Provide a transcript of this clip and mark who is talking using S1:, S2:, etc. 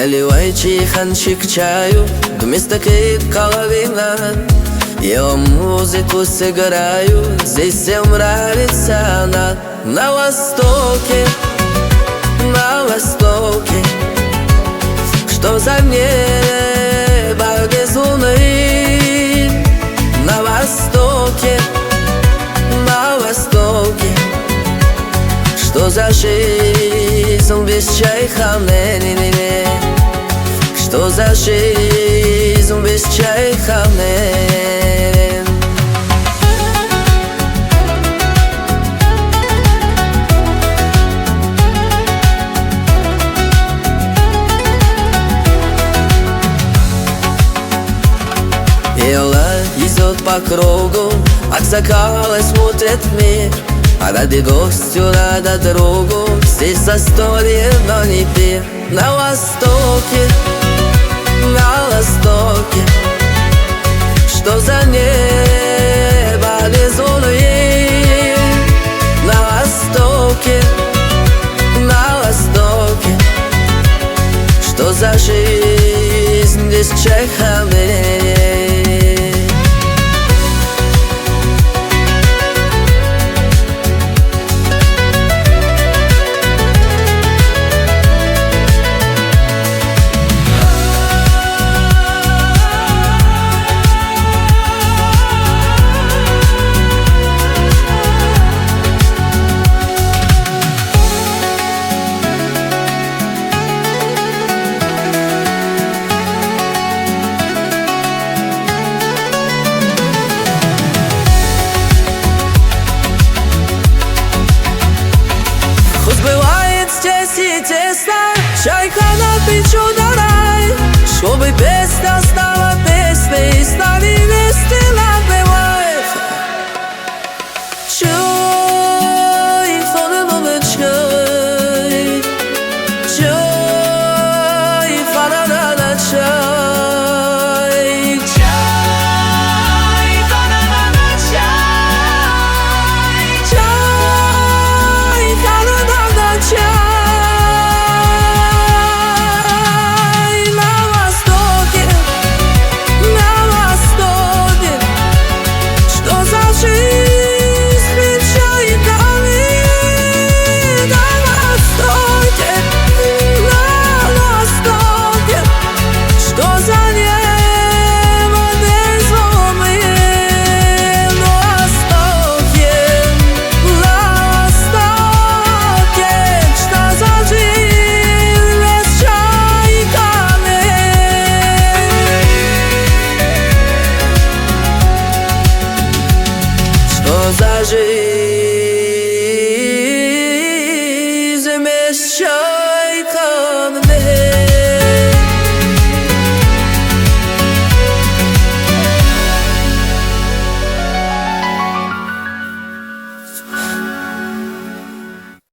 S1: Наливай чайханчик чаю, вместо коловина. Я вам музыку сыграю, здесь всем нравится она. На востоке, на востоке, что за небо без луны. На востоке, на востоке, что за жизнь без чайханы. Что за жизнь без чайханы. Ела идет по кругу, от закала смотрит мир. А ради гостю, надо другу, здесь застолье, но не пир. На востоке, на востоке, что за небо без луны. На востоке, на востоке, что за жизнь без чайханы. Бывает здесь и тесно, чайхана печёная.